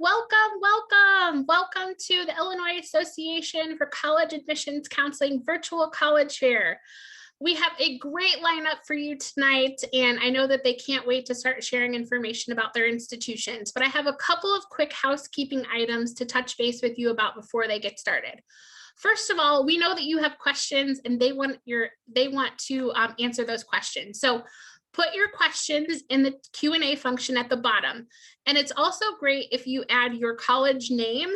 Welcome to the Illinois Association for College Admissions Counseling Virtual College Fair. We have a great lineup for you tonight, and I know that they can't wait to start sharing information about their institutions, but I have a couple of quick housekeeping items to touch base with you about before they get started. First of all, we know that you have questions and they want to answer those questions. So put your questions in the Q&A function at the bottom. And it's also great if you add your college name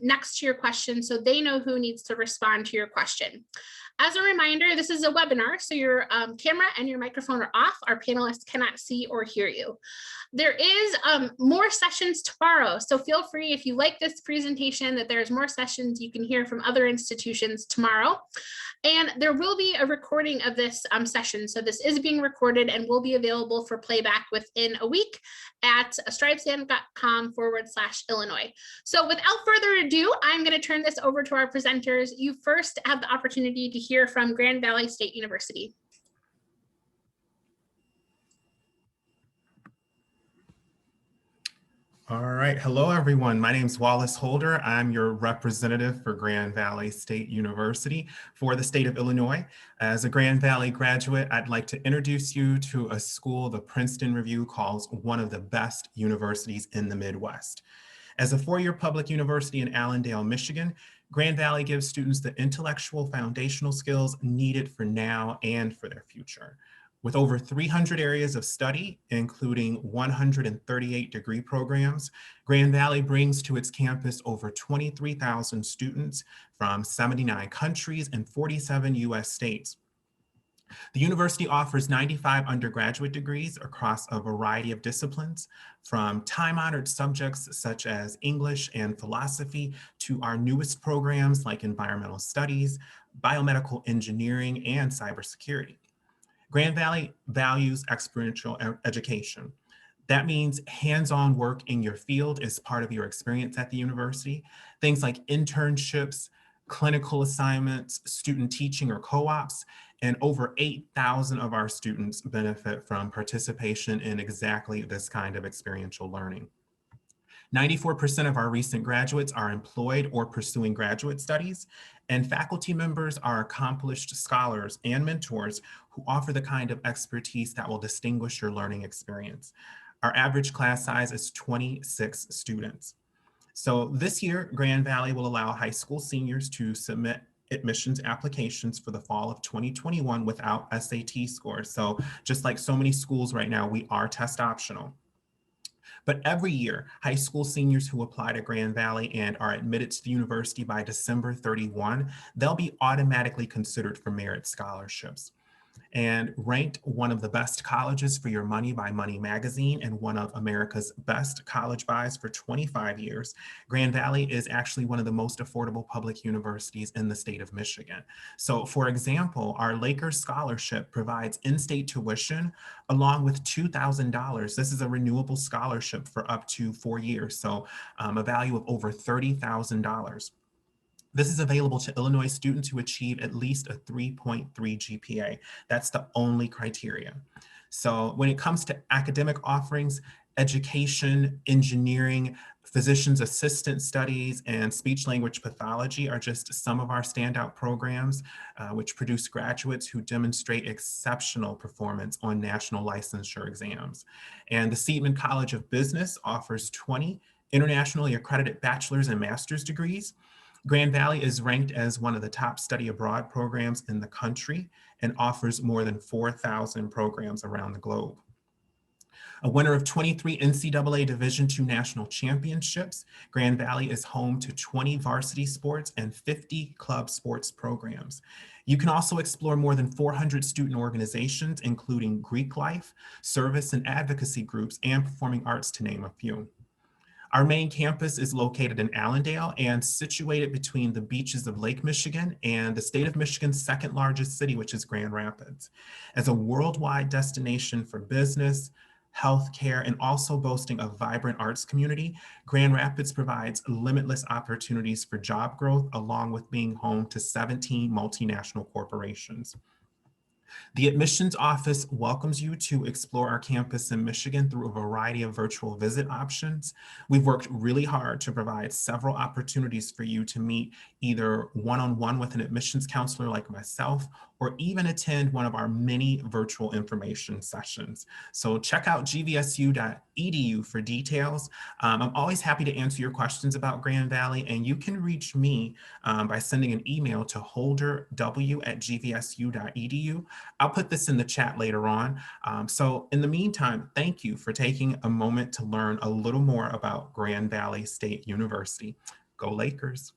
next to your question so they know who needs to respond to your question. As a reminder, this is a webinar, so your camera and your microphone are off. Our panelists cannot see or hear you. There is more sessions tomorrow, so feel free, if you like this presentation, that there's more sessions you can hear from other institutions tomorrow. And there will be a recording of this session. So this is being recorded and will be available for playback within a week at stripesand.com/Illinois. So without further ado, I'm going to turn this over to our presenters. You first have the opportunity to hear from Grand Valley State University. All right, hello everyone. My name is Wallace Holder. I'm your representative for Grand Valley State University for the state of Illinois. As a Grand Valley graduate, I'd like to introduce you to a school the Princeton Review calls one of the best universities in the Midwest. As a four-year public university in Allendale, Michigan, Grand Valley gives students the intellectual foundational skills needed for now and for their future. With over 300 areas of study, including 138 degree programs, Grand Valley brings to its campus over 23,000 students from 79 countries and 47 US states. The university offers 95 undergraduate degrees across a variety of disciplines, from time-honored subjects such as English and philosophy to our newest programs like environmental studies, biomedical engineering, and cybersecurity. Grand Valley values experiential education. That means hands-on work in your field is part of your experience at the university. Things like internships, clinical assignments, student teaching or co-ops, and over 8,000 of our students benefit from participation in exactly this kind of experiential learning. 94% of our recent graduates are employed or pursuing graduate studies, and faculty members are accomplished scholars and mentors who offer the kind of expertise that will distinguish your learning experience. Our average class size is 26 students. So this year, Grand Valley will allow high school seniors to submit admissions applications for the fall of 2021 without SAT scores. So just like so many schools right now, we are test optional. But every year, high school seniors who apply to Grand Valley and are admitted to the university by December 31, they'll be automatically considered for merit scholarships. And ranked one of the best colleges for your money by Money Magazine and one of America's best college buys for 25 years, Grand Valley is actually one of the most affordable public universities in the state of Michigan. So for example, our Lakers scholarship provides in-state tuition along with $2,000. This is a renewable scholarship for up to 4 years, so a value of over $30,000. This is available to Illinois students who achieve at least a 3.3 GPA. That's the only criteria. So when it comes to academic offerings, education, engineering, physician's assistant studies, and speech language pathology are just some of our standout programs, which produce graduates who demonstrate exceptional performance on national licensure exams. And the Seidman College of Business offers 20 internationally accredited bachelor's and master's degrees. Grand Valley is ranked as one of the top study abroad programs in the country and offers more than 4,000 programs around the globe. A winner of 23 NCAA Division II national championships, Grand Valley is home to 20 varsity sports and 50 club sports programs. You can also explore more than 400 student organizations, including Greek life, service and advocacy groups, and performing arts, to name a few. Our main campus is located in Allendale and situated between the beaches of Lake Michigan and the state of Michigan's second largest city, which is Grand Rapids. As a worldwide destination for business, healthcare, and also boasting a vibrant arts community, Grand Rapids provides limitless opportunities for job growth, along with being home to 17 multinational corporations. The admissions office welcomes you to explore our campus in Michigan through a variety of virtual visit options. We've worked really hard to provide several opportunities for you to meet either one-on-one with an admissions counselor like myself, or even attend one of our many virtual information sessions. So check out gvsu.edu for details. I'm always happy to answer your questions about Grand Valley, and you can reach me by sending an email to holderw@gvsu.edu. I'll put this in the chat later on. So in the meantime, thank you for taking a moment to learn a little more about Grand Valley State University. Go Lakers.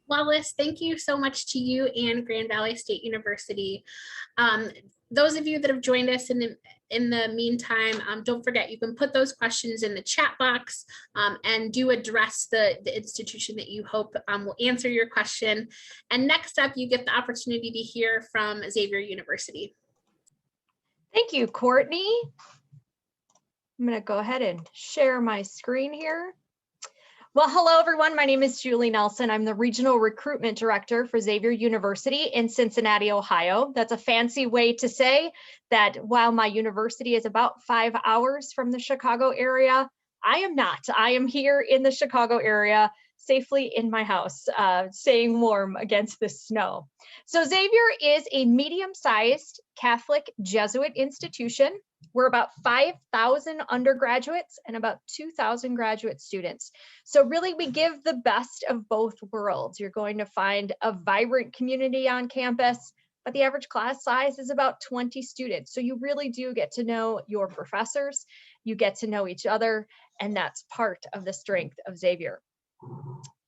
Wallace, thank you so much to you and Grand Valley State University. Those of you that have joined us in the meantime, don't forget, you can put those questions in the chat box and do address the institution that you hope will answer your question. And next up, you get the opportunity to hear from Xavier University. Thank you, Courtney. I'm going to go ahead and share my screen here. Well, hello, everyone. My name is Julie Nelson. I'm the Regional Recruitment Director for Xavier University in Cincinnati, Ohio. That's a fancy way to say that while my university is about 5 hours from the Chicago area, I am not. I am here in the Chicago area, safely in my house, staying warm against the snow. So Xavier is a medium-sized Catholic Jesuit institution. We're about 5,000 undergraduates and about 2,000 graduate students. So really we give the best of both worlds. You're going to find a vibrant community on campus, but the average class size is about 20 students. So you really do get to know your professors, you get to know each other, and that's part of the strength of Xavier.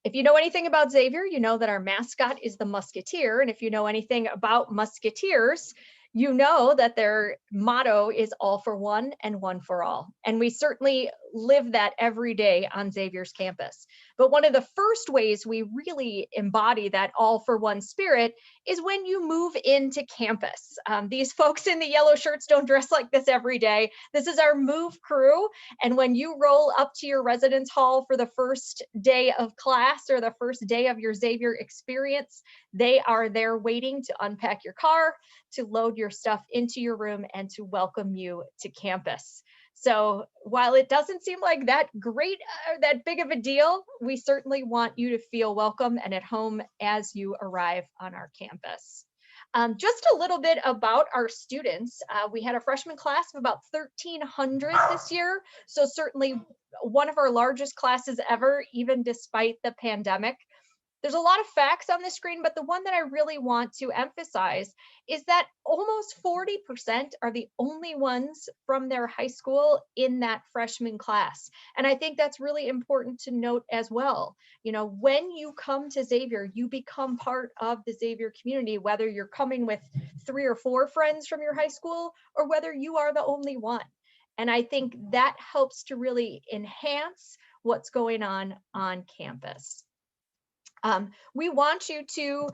If you know anything about Xavier, you know that our mascot is the Musketeer. And if you know anything about Musketeers, you know that their motto is all for one and one for all. And we certainly live that every day on Xavier's campus. But one of the first ways we really embody that all for one spirit is when you move into campus. These folks in the yellow shirts don't dress like this every day. This is our move crew. And when you roll up to your residence hall for the first day of class or the first day of your Xavier experience, they are there waiting to unpack your car, to load your stuff into your room, and to welcome you to campus. So while it doesn't seem like that great, that big of a deal, we certainly want you to feel welcome and at home as you arrive on our campus. Just a little bit about our students. We had a freshman class of about 1,300 this year. So certainly one of our largest classes ever, even despite the pandemic. There's a lot of facts on the screen, but the one that I really want to emphasize is that almost 40% are the only ones from their high school in that freshman class. And I think that's really important to note as well. You know, when you come to Xavier, you become part of the Xavier community, whether you're coming with 3 or 4 friends from your high school or whether you are the only one. And I think that helps to really enhance what's going on campus. We want you to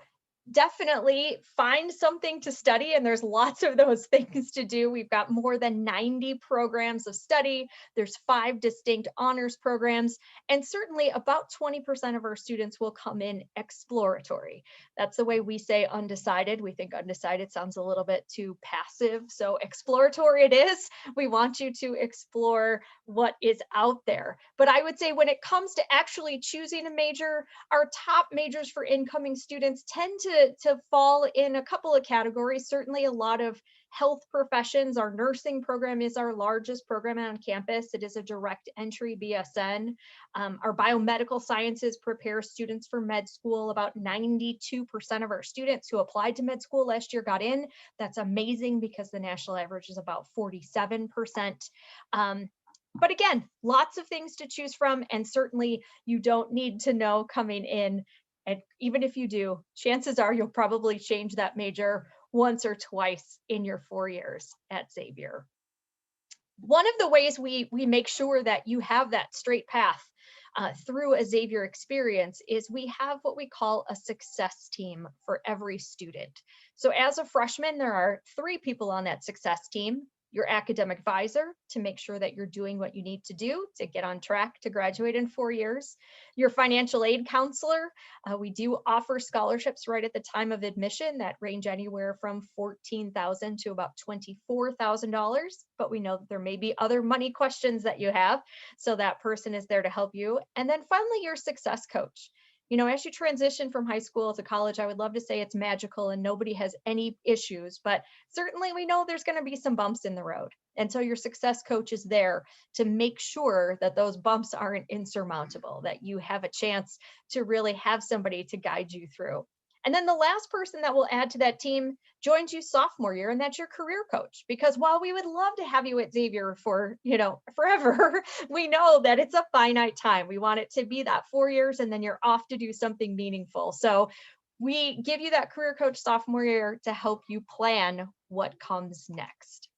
definitely find something to study, and there's lots of those things to do. We've got more than 90 programs of study. There's 5 distinct honors programs, and certainly about 20% of our students will come in exploratory. That's the way we say undecided. We think undecided sounds a little bit too passive, so exploratory it is. We want you to explore what is out there. But I would say when it comes to actually choosing a major, our top majors for incoming students tend to fall in a couple of categories. Certainly a lot of health professions. Our nursing program is our largest program on campus. It is a direct entry BSN. Our biomedical sciences prepare students for med school. About 92% of our students who applied to med school last year got in. That's amazing because the national average is about 47%. But again, lots of things to choose from, and certainly you don't need to know coming in. And even if you do, chances are you'll probably change that major once or twice in your 4 years at Xavier. One of the ways we make sure that you have that straight path through a Xavier experience is we have what we call a success team for every student. So as a freshman, there are 3 people on that success team. your academic advisor to make sure that you're doing what you need to do to get on track to graduate in 4 years, your financial aid counselor. We do offer scholarships right at the time of admission that range anywhere from $14,000 to about $24,000, but we know that there may be other money questions that you have, so that person is there to help you. And then finally, your success coach. You know, as you transition from high school to college, I would love to say it's magical and nobody has any issues, but certainly we know there's going to be some bumps in the road. And so your success coach is there to make sure that those bumps aren't insurmountable, that you have a chance to really have somebody to guide you through. And then the last person that will add to that team joins you sophomore year, and that's your career coach. Because while we would love to have you at Xavier for, forever, we know that it's a finite time. We want it to be that 4 years, and then you're off to do something meaningful. So we give you that career coach sophomore year to help you plan what comes next.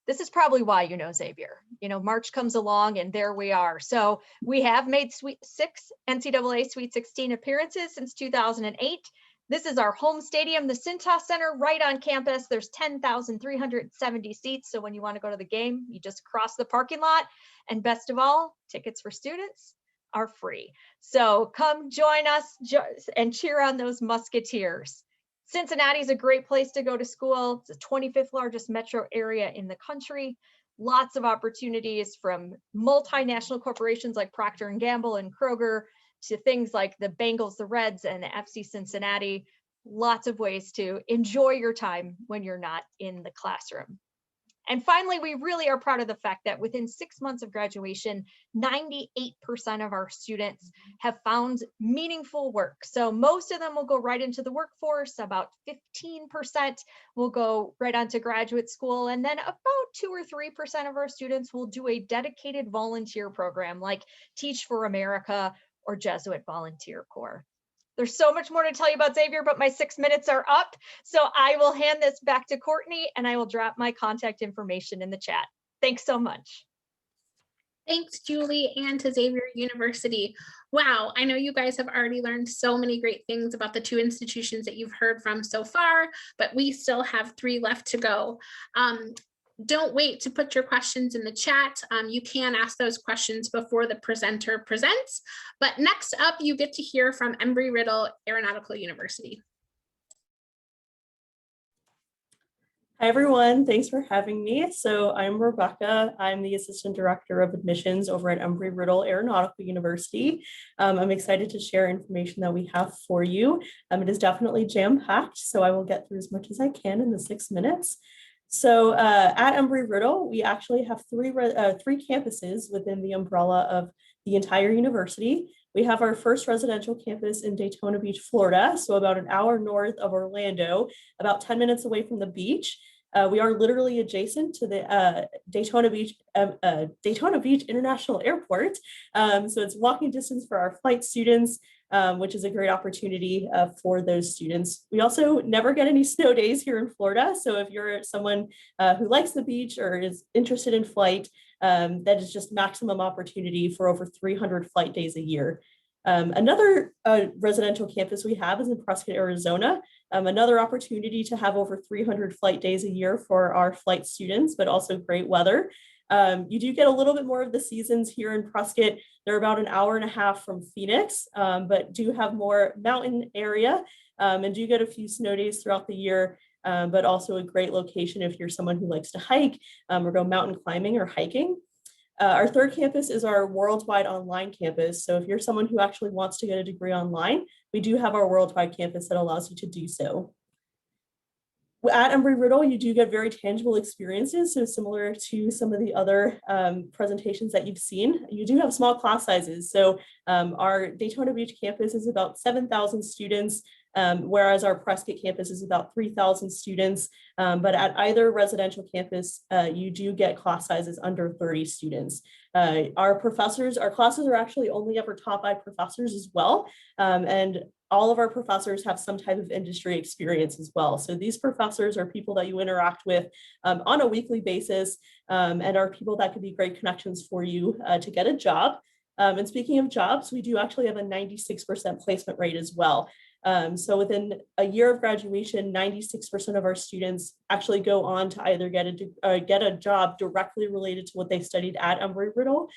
This is probably why you know Xavier. March comes along and there we are. So we have made 6 NCAA Sweet 16 appearances since 2008. This is our home stadium, the Cintas Center, right on campus. There's 10,370 seats. So when you want to go to the game, you just cross the parking lot. And best of all, tickets for students are free. So come join us and cheer on those Musketeers. Cincinnati is a great place to go to school. It's the 25th largest metro area in the country. Lots of opportunities from multinational corporations like Procter & Gamble and Kroger to things like the Bengals, the Reds, and the FC Cincinnati. Lots of ways to enjoy your time when you're not in the classroom. And finally, we really are proud of the fact that within 6 months of graduation, 98% of our students have found meaningful work. So most of them will go right into the workforce, about 15% will go right onto graduate school, and then about 2 or 3% of our students will do a dedicated volunteer program like Teach for America or Jesuit Volunteer Corps. There's so much more to tell you about Xavier, but my 6 minutes are up. So I will hand this back to Courtney and I will drop my contact information in the chat. Thanks so much. Thanks, Julie, and to Xavier University. Wow, I know you guys have already learned so many great things about the 2 institutions that you've heard from so far, but we still have 3 left to go. Don't wait to put your questions in the chat. You can ask those questions before the presenter presents, but next up you get to hear from Embry-Riddle Aeronautical University. Hi, everyone. Thanks for having me. So I'm Rebecca. I'm the Assistant Director of Admissions over at Embry-Riddle Aeronautical University. I'm excited to share information that we have for you. It is definitely jam-packed, so I will get through as much as I can in the 6 minutes. So at Embry-Riddle, we actually have 3 campuses within the umbrella of the entire university. We have our first residential campus in Daytona Beach, Florida, so about an hour north of Orlando, about 10 minutes away from the beach. We are literally adjacent to the Daytona Beach International Airport. So it's walking distance for our flight students, which is a great opportunity for those students. We also never get any snow days here in Florida. So if you're someone who likes the beach or is interested in flight, that is just maximum opportunity for over 300 flight days a year. Another residential campus we have is in Prescott, Arizona. Another opportunity to have over 300 flight days a year for our flight students, but also great weather. You do get a little bit more of the seasons here in Prescott. They're about an hour and a half from Phoenix, but do have more mountain area and do get a few snow days throughout the year, but also a great location if you're someone who likes to hike or go mountain climbing or hiking. Our third campus is our worldwide online campus. So if you're someone who actually wants to get a degree online, we do have our worldwide campus that allows you to do so. At Embry-Riddle, you do get very tangible experiences, so similar to some of the other presentations that you've seen. You do have small class sizes. So our Daytona Beach campus is about 7,000 students, whereas our Prescott campus is about 3,000 students. But at either residential campus, you do get class sizes under 30 students. Our classes are actually only ever taught by professors as well. And all of our professors have some type of industry experience as well. So these professors are people that you interact with on a weekly basis and are people that could be great connections for you to get a job. And speaking of jobs, we do actually have a 96% placement rate as well. So within a year of graduation, 96% of our students actually go on to either get a job directly related to what they studied at Embry-Riddle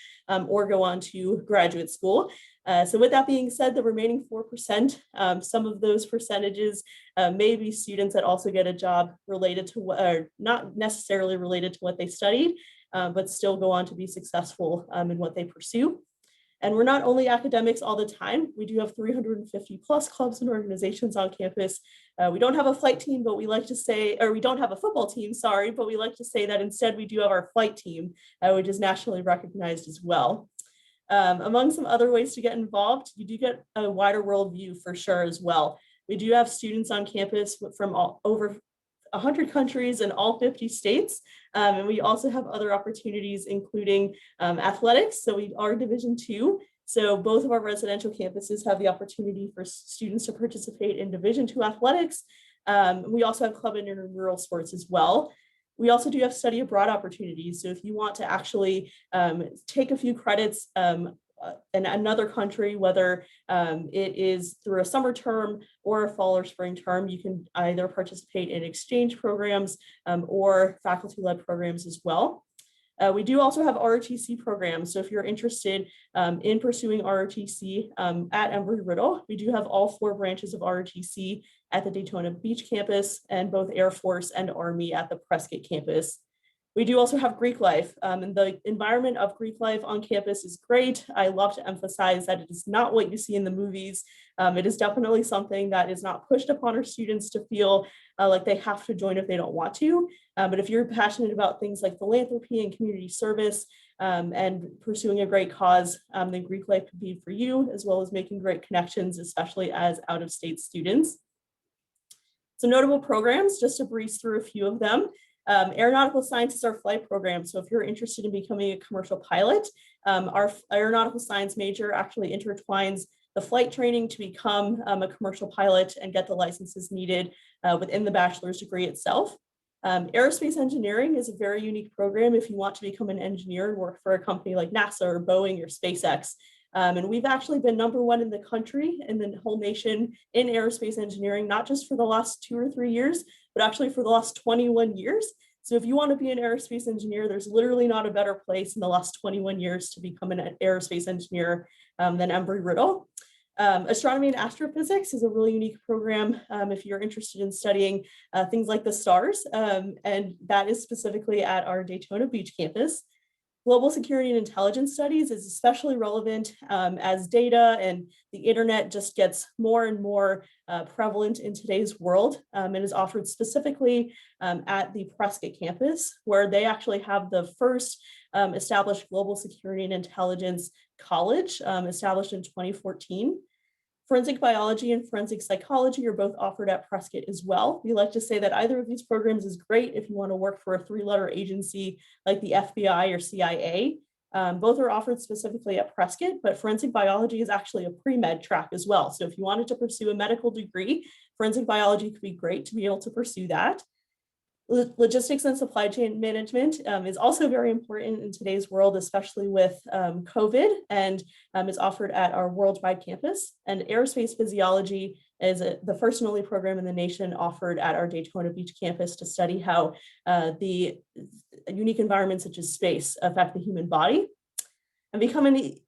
or go on to graduate school. So with that being said, the remaining 4%, some of those percentages may be students that also get a job related to what, or not necessarily related to what they studied, but still go on to be successful in what they pursue. And we're not only academics all the time, we do have 350 plus clubs and organizations on campus. We don't have a flight team, but we like to say, or we don't have a football team, sorry, but we like to say that instead we do have our flight team, which is nationally recognized as well. Among some other ways to get involved, you do get a wider world view for sure as well. We do have students on campus from over 100 countries in all 50 states. And we also have other opportunities, including athletics. So we are Division II. So both of our residential campuses have the opportunity for students to participate in Division II athletics. We also have club and intramural sports as well. We also do have study abroad opportunities. So if you want to actually take a few credits in another country, whether it is through a summer term or a fall or spring term, you can either participate in exchange programs or faculty-led programs as well. We do also have ROTC programs. So if you're interested in pursuing ROTC at Embry-Riddle, we do have all 4 branches of ROTC at the Daytona Beach campus and both Air Force and Army at the Prescott campus. We do also have Greek life, and the environment of Greek life on campus is great. I love to emphasize that it is not what you see in the movies. It is definitely something that is not pushed upon our students to feel like they have to join if they don't want to. But if you're passionate about things like philanthropy and community service and pursuing a great cause, then Greek life could be for you, as well as making great connections, especially as out-of-state students. Some notable programs, just to breeze through a few of them. Aeronautical science is our flight program. So if you're interested in becoming a commercial pilot, our aeronautical science major actually intertwines the flight training to become a commercial pilot and get the licenses needed within the bachelor's degree itself. Aerospace engineering is a very unique program if you want to become an engineer and work for a company like NASA or Boeing or SpaceX. And we've actually been #1 in the country and the whole nation in aerospace engineering, not just for the last 2 or 3 years, but actually for the last 21 years. So if you want to be an aerospace engineer, there's literally not a better place in the last 21 years to become an aerospace engineer than Embry-Riddle. Astronomy and astrophysics is a really unique program if you're interested in studying things like the stars, and that is specifically at our Daytona Beach campus. Global security and intelligence studies is especially relevant as data and the internet just gets more and more prevalent in today's world. It is offered specifically at the Prescott campus, where they actually have the first established global security and intelligence college established in 2014. Forensic biology and forensic psychology are both offered at Prescott as well. We like to say that either of these programs is great if you want to work for a 3-letter agency like the FBI or CIA. Both are offered specifically at Prescott, but forensic biology is actually a pre-med track as well. So if you wanted to pursue a medical degree, forensic biology could be great to be able to pursue that. Logistics and supply chain management is also very important in today's world, especially with COVID, and is offered at our worldwide campus. And aerospace physiology is the first and only program in the nation offered at our Daytona Beach campus to study how the unique environments such as space affect the human body. And becoming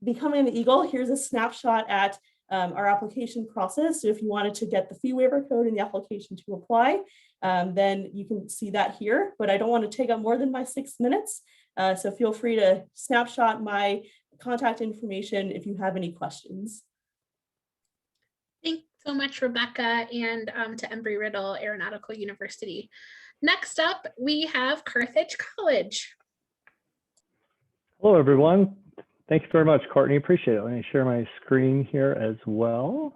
an Eagle, here's a snapshot at our application process. So if you wanted to get the fee waiver code in the application to apply, then you can see that here, but I don't want to take up more than my 6 minutes. So feel free to snapshot my contact information if you have any questions. Thanks so much, Rebecca, and to Embry-Riddle Aeronautical University. Next up, we have Carthage College. Hello, everyone. Thank you very much, Courtney. Appreciate it. Let me share my screen here as well.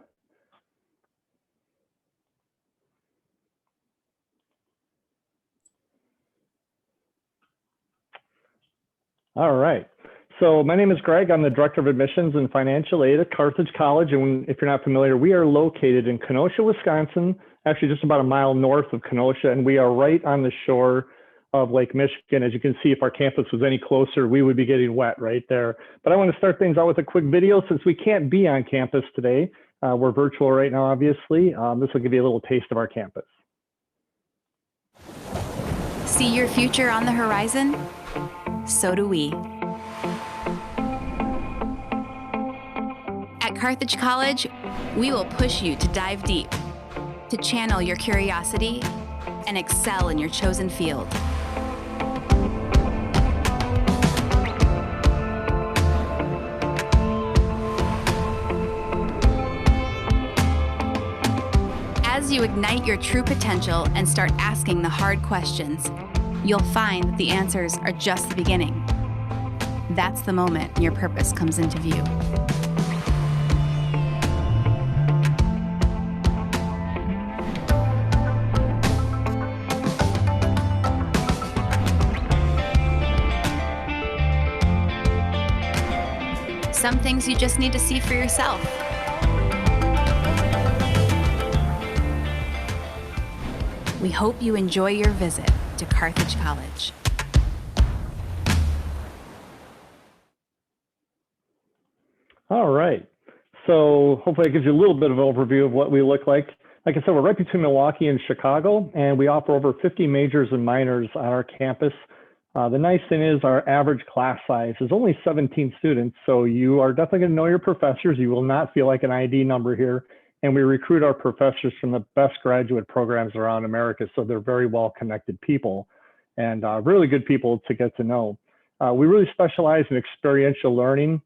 All right. So my name is Greg. I'm the Director of Admissions and Financial Aid at Carthage College. And if you're not familiar, we are located in Kenosha, Wisconsin, actually just about a mile north of Kenosha. And we are right on the shore of Lake Michigan. As you can see, if our campus was any closer, we would be getting wet right there. But I want to start things out with a quick video since we can't be on campus today. We're virtual right now, obviously. This will give you a little taste of our campus. See your future on the horizon? So do we. At Carthage College, we will push you to dive deep, to channel your curiosity, and excel in your chosen field. As you ignite your true potential and start asking the hard questions, you'll find that the answers are just the beginning. That's the moment your purpose comes into view. Some things you just need to see for yourself. We hope you enjoy your visit to Carthage College. All right. So hopefully it gives you a little bit of an overview of what we look like. Like I said, we're right between Milwaukee and Chicago, and we offer over 50 majors and minors on our campus. The nice thing is our average class size is only 17 students, so you are definitely going to know your professors. You will not feel like an ID number here. And we recruit our professors from the best graduate programs around America, so they're very well-connected people and really good people to get to know. We really specialize in experiential learning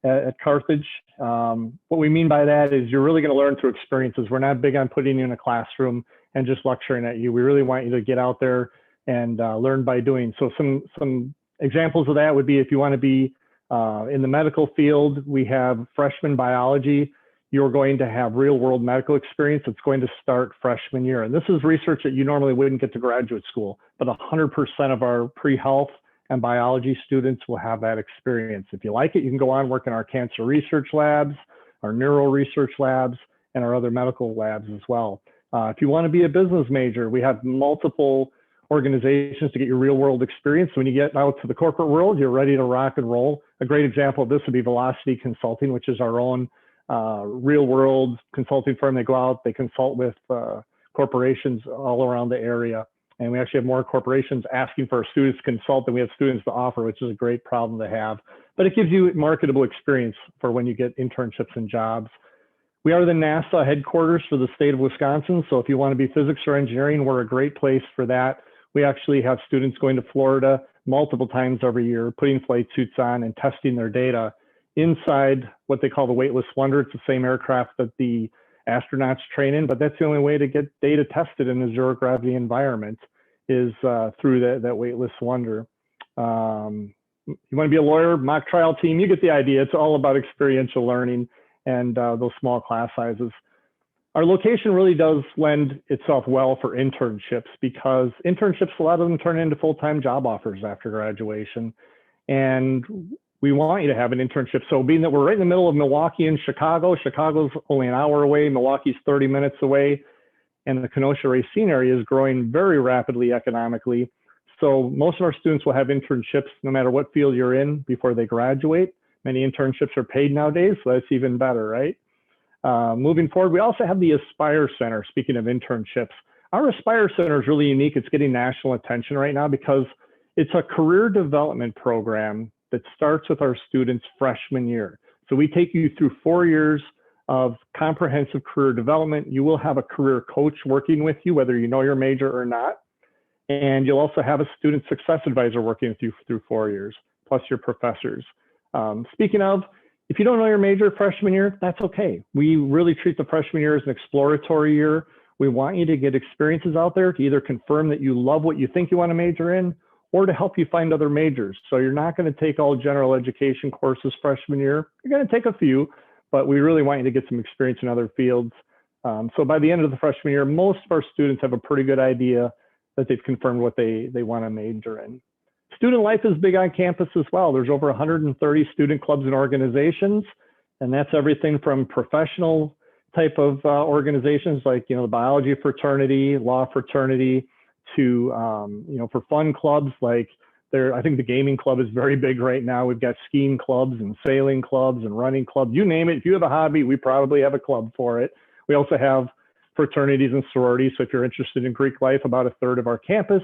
at Carthage. What we mean by that is you're really going to learn through experiences. We're not big on putting you in a classroom and just lecturing at you. We really want you to get out there and learn by doing. So some examples of that would be if you want to be in the medical field, we have freshman biology. You're going to have real world medical experience. It's going to start freshman year. And this is research that you normally wouldn't get to graduate school, but 100% of our pre-health and biology students will have that experience. If you like it, you can go on work in our cancer research labs, our neural research labs, and our other medical labs as well. If you want to be a business major, we have multiple organizations to get your real world experience. When you get out to the corporate world, you're ready to rock and roll. A great example of this would be Velocity Consulting, which is our own real world consulting firm. They go out, they consult with corporations all around the area. And we actually have more corporations asking for our students to consult than we have students to offer, which is a great problem to have. But it gives you marketable experience for when you get internships and jobs. We are the NASA headquarters for the state of Wisconsin. So if you want to be physics or engineering, we're a great place for that. We actually have students going to Florida multiple times every year, putting flight suits on and testing their data inside what they call the Weightless Wonder. It's the same aircraft that the astronauts train in, but that's the only way to get data tested in a zero gravity environment is through that Weightless Wonder. You want to be a lawyer, mock trial team, you get the idea. It's all about experiential learning and those small class sizes. Our location really does lend itself well for internships because internships, a lot of them turn into full-time job offers after graduation. And we want you to have an internship. So being that we're right in the middle of Milwaukee and Chicago, Chicago's only an hour away, Milwaukee's 30 minutes away, and the Kenosha-Racine area is growing very rapidly economically. So most of our students will have internships no matter what field you're in before they graduate. Many internships are paid nowadays, so that's even better, right? Moving forward, we also have the Aspire Center. Speaking of internships, our Aspire Center is really unique. It's getting national attention right now because it's a career development program that starts with our students freshman year. So we take you through 4 years of comprehensive career development. You will have a career coach working with you, whether you know your major or not. And you'll also have a student success advisor working with you through 4 years, plus your professors. Speaking of, if you don't know your major freshman year, that's okay. We really treat the freshman year as an exploratory year. We want you to get experiences out there to either confirm that you love what you think you want to major in or to help you find other majors. So you're not going to take all general education courses freshman year. You're going to take a few, but we really want you to get some experience in other fields. So by the end of the freshman year, most of our students have a pretty good idea that they've confirmed what they want to major in. Student life is big on campus as well. There's over 130 student clubs and organizations, and that's everything from professional type of organizations like, the biology fraternity, law fraternity, to, for fun clubs like I think the gaming club is very big right now. We've got skiing clubs and sailing clubs and running clubs. You name it. If you have a hobby, we probably have a club for it. We also have fraternities and sororities. So if you're interested in Greek life, about a third of our campus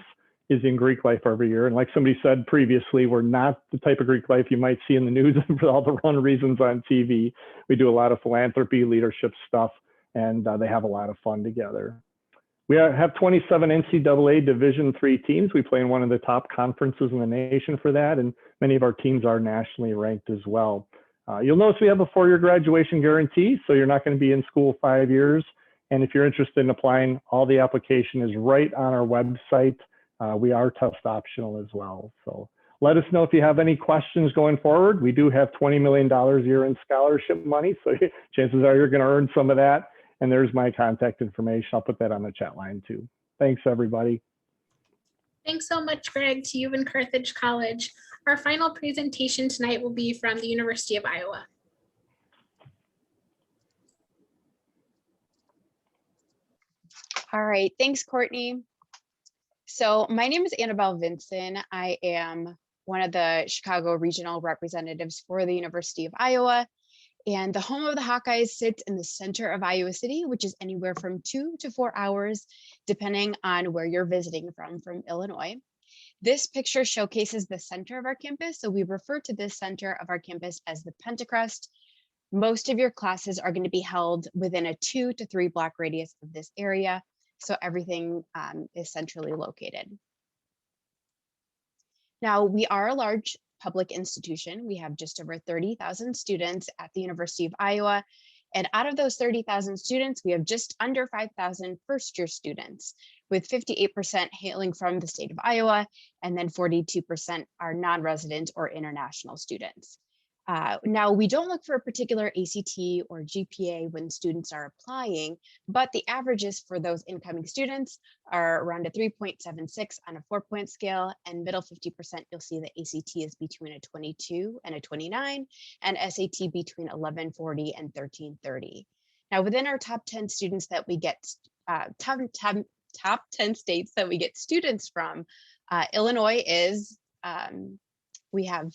is in Greek life every year. And like somebody said previously, we're not the type of Greek life you might see in the news for all the wrong reasons on TV. We do a lot of philanthropy, leadership stuff, and they have a lot of fun together. We have 27 NCAA Division III teams. We play in one of the top conferences in the nation for that, and many of our teams are nationally ranked as well. You'll notice we have a 4-year graduation guarantee, so you're not going to be in school 5 years. And if you're interested in applying, all the application is right on our website. We are test optional as well. So let us know if you have any questions going forward. We do have $20 million a year in scholarship money, so chances are you're going to earn some of that. And there's my contact information. I'll put that on the chat line too. Thanks, everybody. Thanks so much, Greg, to you and Carthage College. Our final presentation tonight will be from the University of Iowa. All right, thanks, Courtney. So my name is Annabelle Vinson. I am one of the Chicago regional representatives for the University of Iowa. And the home of the Hawkeyes sits in the center of Iowa City, which is anywhere from 2 to 4 hours, depending on where you're visiting from Illinois. This picture showcases the center of our campus. So we refer to this center of our campus as the Pentacrest. Most of your classes are going to be held within a 2 to 3 block radius of this area. So everything is centrally located. Now, we are a large public institution. We have just over 30,000 students at the University of Iowa. And out of those 30,000 students, we have just under 5,000 first-year students, with 58% hailing from the state of Iowa, and then 42% are non-resident or international students. Now, we don't look for a particular ACT or GPA when students are applying, but the averages for those incoming students are around a 3.76 on a 4-point scale, and middle 50%, you'll see the ACT is between a 22 and a 29, and SAT between 1140 and 1330. Now, within our top 10 students that we get, top 10 states that we get students from, Illinois is, we have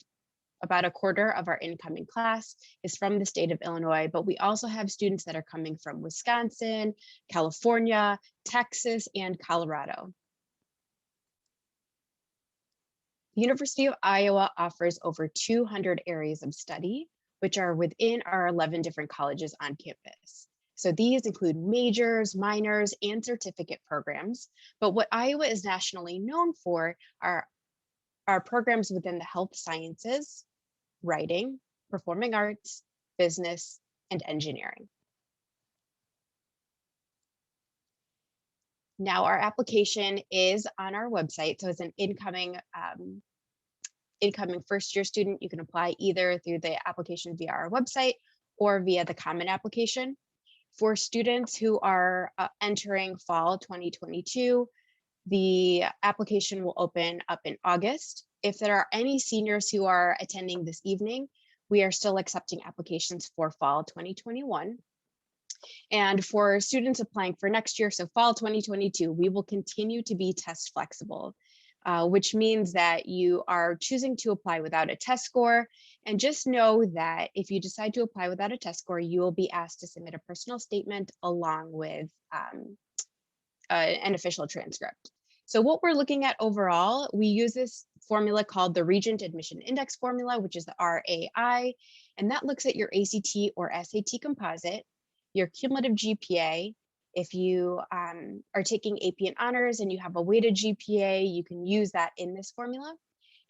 about a quarter of our incoming class is from the state of Illinois, but we also have students that are coming from Wisconsin, California, Texas, and Colorado. The University of Iowa offers over 200 areas of study, which are within our 11 different colleges on campus. So these include majors, minors, and certificate programs. But what Iowa is nationally known for are programs within the health sciences, writing, performing arts, business, and engineering. Now, our application is on our website. So as an incoming first-year student, you can apply either through the application via our website or via the Common Application. For students who are entering fall 2022, the application will open up in August. If there are any seniors who are attending this evening, we are still accepting applications for fall 2021. And for students applying for next year, so fall 2022, we will continue to be test flexible, which means that you are choosing to apply without a test score. And just know that if you decide to apply without a test score, you will be asked to submit a personal statement along with an official transcript. So what we're looking at overall, we use this formula called the Regent Admission Index formula, which is the RAI, and that looks at your ACT or SAT composite, your cumulative GPA. If you are taking AP and honors and you have a weighted GPA, you can use that in this formula.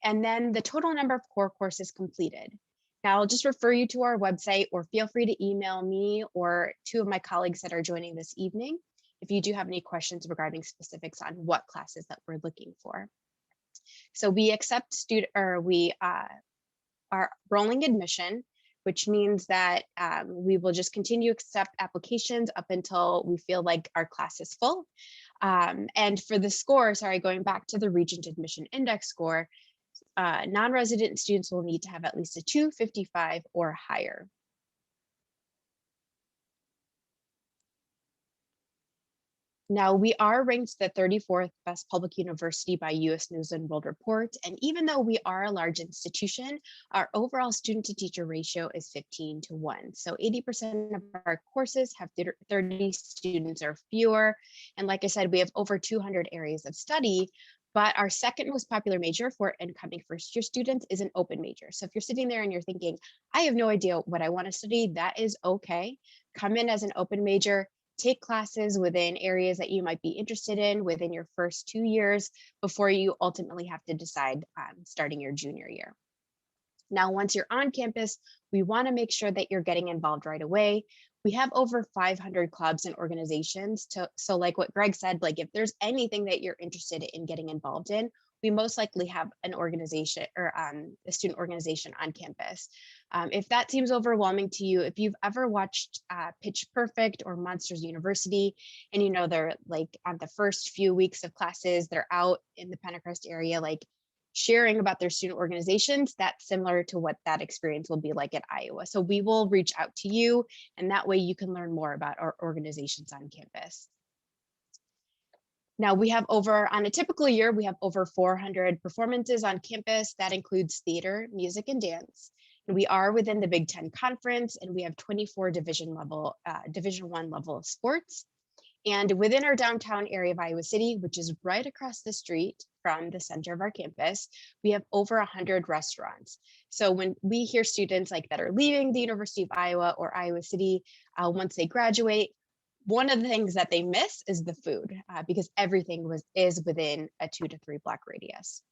And then the total number of core courses completed. Now I'll just refer you to our website, or feel free to email me or 2 of my colleagues that are joining this evening if you do have any questions regarding specifics on what classes that we're looking for. So we accept we are rolling admission, which means that we will just continue to accept applications up until we feel like our class is full. And for the score, going back to the Regent Admission Index score, non-resident students will need to have at least a 255 or higher. Now, we are ranked the 34th best public university by US News and World Report. And even though we are a large institution, our overall student to teacher ratio is 15:1. So 80% of our courses have 30 students or fewer. And like I said, we have over 200 areas of study. But our second most popular major for incoming first year students is an open major. So if you're sitting there and you're thinking, I have no idea what I want to study, that is okay. Come in as an open major. Take classes within areas that you might be interested in within your first 2 years before you ultimately have to decide starting your junior year. Now, once you're on campus, we want to make sure that you're getting involved right away. We have over 500 clubs and organizations. So like what Greg said, like if there's anything that you're interested in getting involved in, we most likely have an organization or a student organization on campus. If that seems overwhelming to you, if you've ever watched Pitch Perfect or Monsters University, and you know they're like on the first few weeks of classes, they're out in the Pentecost area, like sharing about their student organizations, that's similar to what that experience will be like at Iowa. So we will reach out to you, and that way you can learn more about our organizations on campus. Now we have on a typical year, we have over 400 performances on campus. That includes theater, music, and dance. And we are within the Big Ten Conference, and we have 24 Division I level of sports. And within our downtown area of Iowa City, which is right across the street from the center of our campus, we have over 100 restaurants. So when we hear students like that are leaving the University of Iowa or Iowa City, once they graduate, one of the things that they miss is the food because everything is within a 2 to 3 block radius.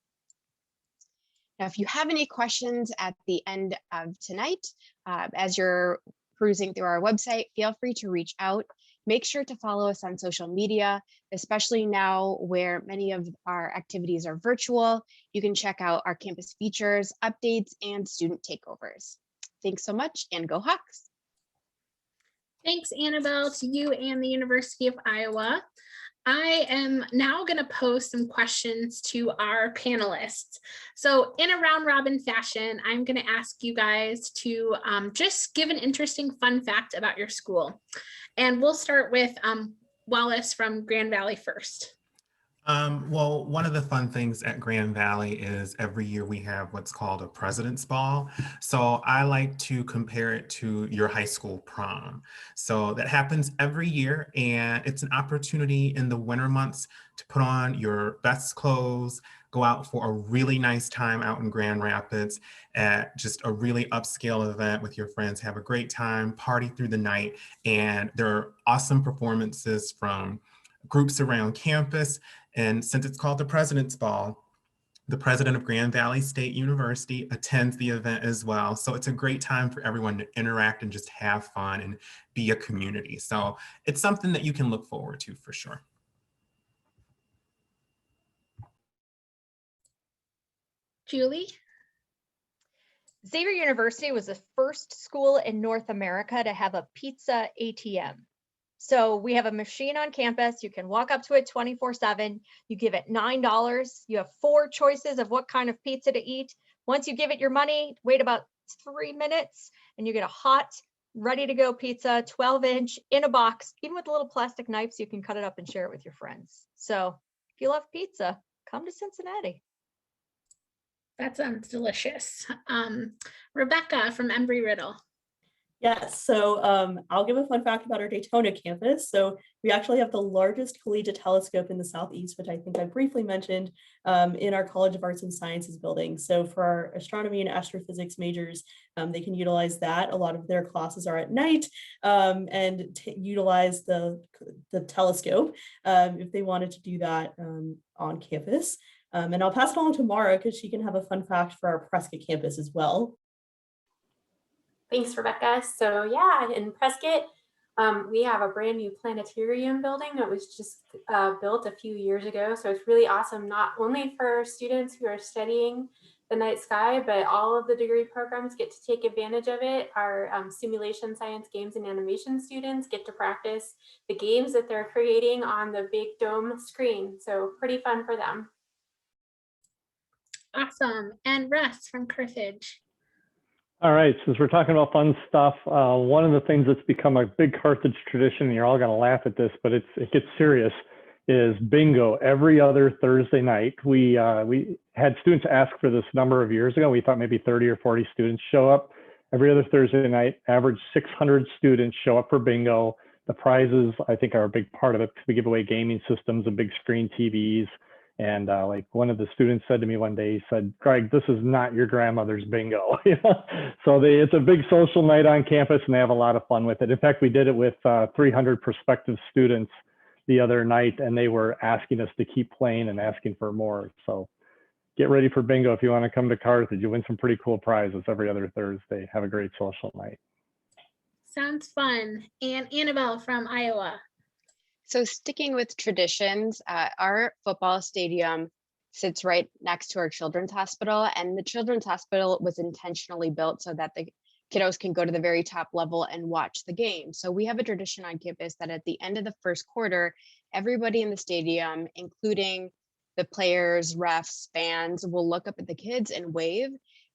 Now, if you have any questions at the end of tonight, as you're cruising through our website, feel free to reach out. Make sure to follow us on social media, especially now where many of our activities are virtual. You can check out our campus features, updates, and student takeovers. Thanks so much, and go Hawks. Thanks, Annabelle, to you and the University of Iowa. I am now going to pose some questions to our panelists. So in a round robin fashion, I'm going to ask you guys to just give an interesting fun fact about your school. And we'll start with Wallace from Grand Valley first. Well, one of the fun things at Grand Valley is every year we have what's called a President's Ball. So I like to compare it to your high school prom. So that happens every year, and it's an opportunity in the winter months to put on your best clothes, go out for a really nice time out in Grand Rapids at just a really upscale event with your friends, have a great time, party through the night, and there are awesome performances from groups around campus. And since it's called the President's Ball, the president of Grand Valley State University attends the event as well. So it's a great time for everyone to interact and just have fun and be a community. So it's something that you can look forward to for sure. Julie? Xavier University was the first school in North America to have a pizza ATM. So we have a machine on campus. You can walk up to it 24/7. You give it $9. You have 4 choices of what kind of pizza to eat. Once you give it your money, wait about 3 minutes and you get a hot, ready to go pizza, 12-inch in a box. Even with little plastic knives, you can cut it up and share it with your friends. So if you love pizza, come to Cincinnati. That sounds delicious. Rebecca from Embry-Riddle. Yes, so I'll give a fun fact about our Daytona campus. So we actually have the largest collegiate telescope in the Southeast, which I think I briefly mentioned in our College of Arts and Sciences building. So for our astronomy and astrophysics majors, they can utilize that. A lot of their classes are at night and utilize the telescope if they wanted to do that on campus. And I'll pass it along to Mara because she can have a fun fact for our Prescott campus as well. Thanks, Rebecca. So yeah, in Prescott, we have a brand new planetarium building that was just built a few years ago. So it's really awesome, not only for students who are studying the night sky, but all of the degree programs get to take advantage of it. Our simulation science, games, and animation students get to practice the games that they're creating on the big dome screen. So pretty fun for them. Awesome. And Russ from Carthage. All right, since we're talking about fun stuff, one of the things that's become a big Carthage tradition, and you're all going to laugh at this, but it gets serious, is bingo every other Thursday night. We had students ask for this a number of years ago. We thought maybe 30 or 40 students show up every other Thursday night. Average 600 students show up for bingo. The prizes, I think, are a big part of it because we give away gaming systems and big screen TVs. And like one of the students said to me one day, he said, "Greg, this is not your grandmother's bingo." So it's a big social night on campus and they have a lot of fun with it. In fact, we did it with 300 prospective students the other night and they were asking us to keep playing and asking for more. So get ready for bingo if you want to come to Carthage. You win some pretty cool prizes every other Thursday. Have a great social night. Sounds fun. And Annabelle from Iowa. So sticking with traditions, our football stadium sits right next to our children's hospital, and the children's hospital was intentionally built so that the kiddos can go to the very top level and watch the game. So we have a tradition on campus that at the end of the first quarter, everybody in the stadium, including the players, refs, fans, will look up at the kids and wave.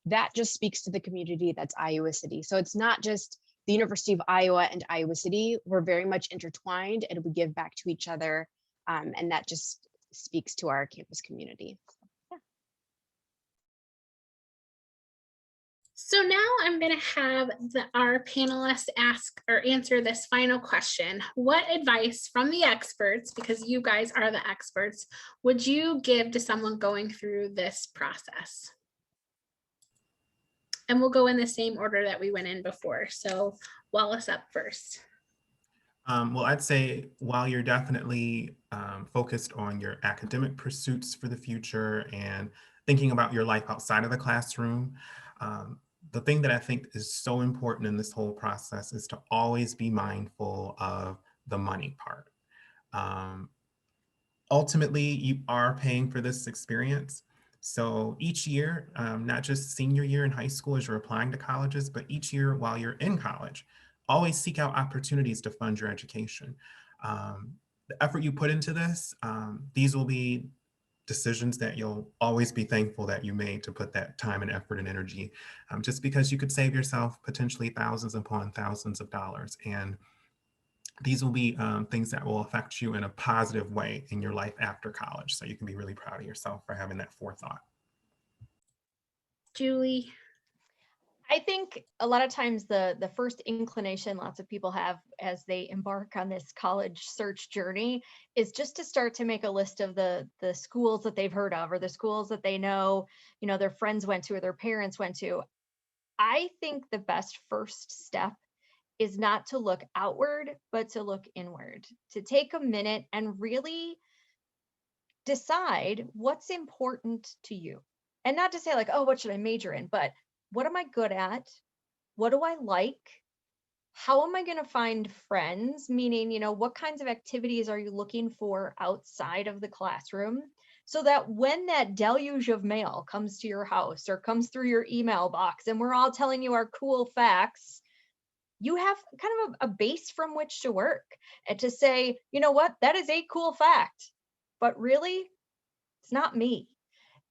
That just speaks to the community that's Iowa City. So it's not just the University of Iowa and Iowa City. We're very much intertwined and we give back to each other. And that just speaks to our campus community. Yeah. So now I'm going to have our panelists ask or answer this final question. What advice from the experts, because you guys are the experts, would you give to someone going through this process? And we'll go in the same order that we went in before. So Wallace up first. Well, I'd say while you're definitely focused on your academic pursuits for the future and thinking about your life outside of the classroom, the thing that I think is so important in this whole process is to always be mindful of the money part. Ultimately, you are paying for this experience. So each year, not just senior year in high school as you're applying to colleges, but each year while you're in college, always seek out opportunities to fund your education. The effort you put into this, these will be decisions that you'll always be thankful that you made to put that time and effort and energy, just because you could save yourself potentially thousands upon thousands of dollars. And these will be things that will affect you in a positive way in your life after college. So you can be really proud of yourself for having that forethought. Julie. I think a lot of times the first inclination lots of people have as they embark on this college search journey is just to start to make a list of the schools that they've heard of or the schools that they know, their friends went to or their parents went to. I think the best first step is not to look outward, but to look inward, to take a minute and really decide what's important to you. And not to say like, oh, what should I major in? But what am I good at? What do I like? How am I going to find friends? Meaning, what kinds of activities are you looking for outside of the classroom? So that when that deluge of mail comes to your house or comes through your email box and we're all telling you our cool facts, you have kind of a base from which to work and to say, you know what, that is a cool fact, but really, it's not me.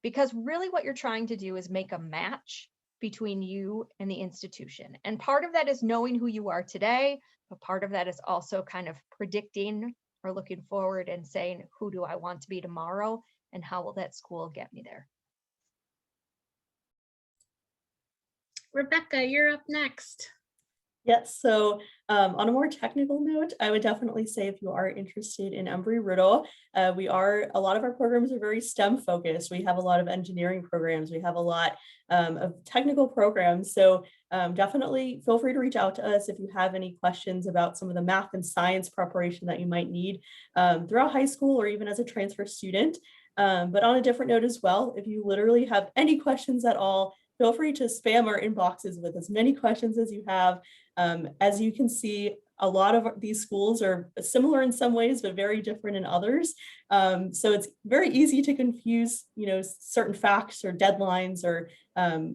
Because really what you're trying to do is make a match between you and the institution. And part of that is knowing who you are today, but part of that is also kind of predicting or looking forward and saying, who do I want to be tomorrow? And how will that school get me there? Rebecca, you're up next. Yes, so on a more technical note, I would definitely say if you are interested in Embry-Riddle, a lot of our programs are very STEM focused. We have a lot of engineering programs. We have a lot of technical programs. So definitely feel free to reach out to us if you have any questions about some of the math and science preparation that you might need throughout high school or even as a transfer student. But on a different note as well, if you literally have any questions at all, feel free to spam our inboxes with as many questions as you have. As you can see, a lot of these schools are similar in some ways, but very different in others. So it's very easy to confuse, certain facts or deadlines or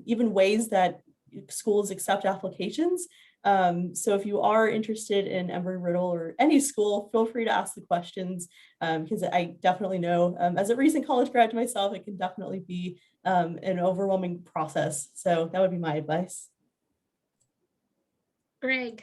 even ways that schools accept applications. So if you are interested in Embry-Riddle or any school, feel free to ask the questions because I definitely know as a recent college grad myself, it can definitely be an overwhelming process. So that would be my advice. Greg.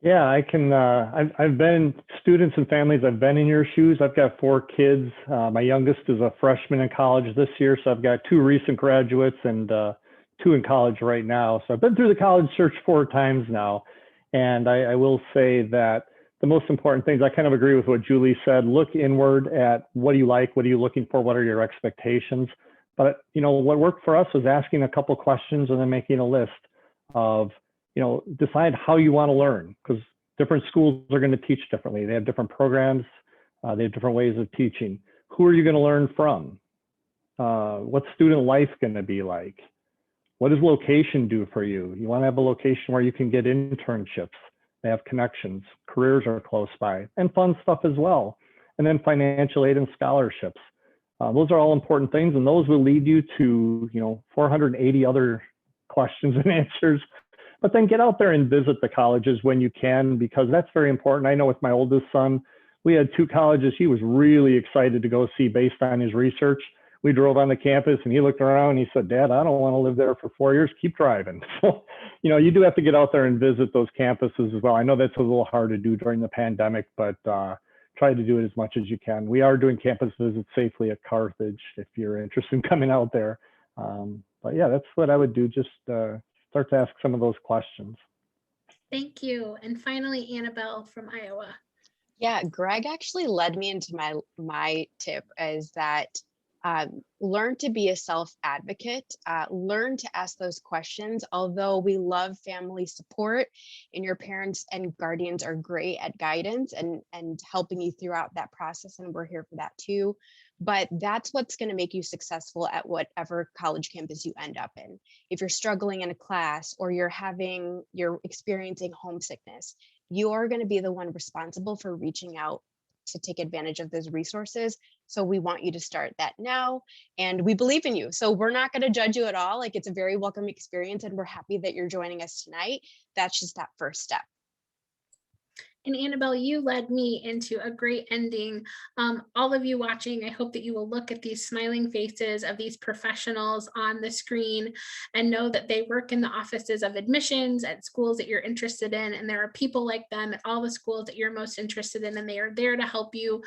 Yeah, I can. I've been students and families. I've been in your shoes. I've got 4 kids. My youngest is a freshman in college this year, so I've got 2 recent graduates and 2 in college right now. So I've been through the college search 4 times now, and I will say that the most important things. I kind of agree with what Julie said. Look inward at what do you like, what are you looking for, what are your expectations. But what worked for us was asking a couple questions and then making a list of. Decide how you want to learn, because different schools are going to teach differently. They have different programs. They have different ways of teaching. Who are you going to learn from? What's student life going to be like? What does location do for you? You want to have a location where you can get internships. They have connections. Careers are close by, and fun stuff as well. And then financial aid and scholarships. Those are all important things, and those will lead you to 480 other questions and answers. But then get out there and visit the colleges when you can, because that's very important. I know with my oldest son, we had 2 colleges he was really excited to go see based on his research. We drove on the campus and he looked around and he said, Dad, I don't want to live there for 4 years. Keep driving. So, you do have to get out there and visit those campuses as well. I know that's a little hard to do during the pandemic, but try to do it as much as you can. We are doing campus visits safely at Carthage if you're interested in coming out there. But yeah, that's what I would do. Just start to ask some of those questions. Thank you. And finally, Annabelle from Iowa. Yeah, Greg actually led me into my tip is that learn to be a self-advocate, learn to ask those questions. Although we love family support and your parents and guardians are great at guidance and helping you throughout that process, and we're here for that too. But that's what's going to make you successful at whatever college campus you end up in. If you're struggling in a class or you're experiencing homesickness, you're going to be the one responsible for reaching out to take advantage of those resources. So we want you to start that now, and we believe in you. So we're not going to judge you at all. Like, it's a very welcome experience, and we're happy that you're joining us tonight. That's just that first step. And Annabelle, you led me into a great ending. All of you watching, I hope that you will look at these smiling faces of these professionals on the screen and know that they work in the offices of admissions at schools that you're interested in. And there are people like them at all the schools that you're most interested in, and they are there to help you.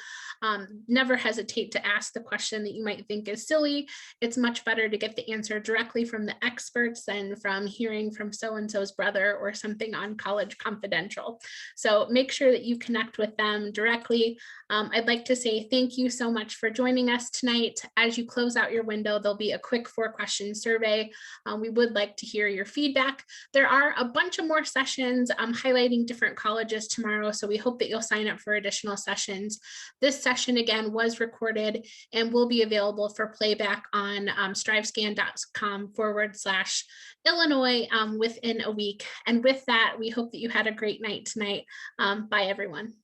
Never hesitate to ask the question that you might think is silly. It's much better to get the answer directly from the experts than from hearing from so-and-so's brother or something on College Confidential. So make sure that you connect with them directly. I'd like to say thank you so much for joining us tonight. As you close out your window, there'll be a quick 4-question survey. We would like to hear your feedback. There are a bunch of more sessions highlighting different colleges tomorrow, so we hope that you'll sign up for additional sessions. This session, again, was recorded and will be available for playback on strivescan.com/Illinois within a week. And with that, we hope that you had a great night tonight. Bye, everyone.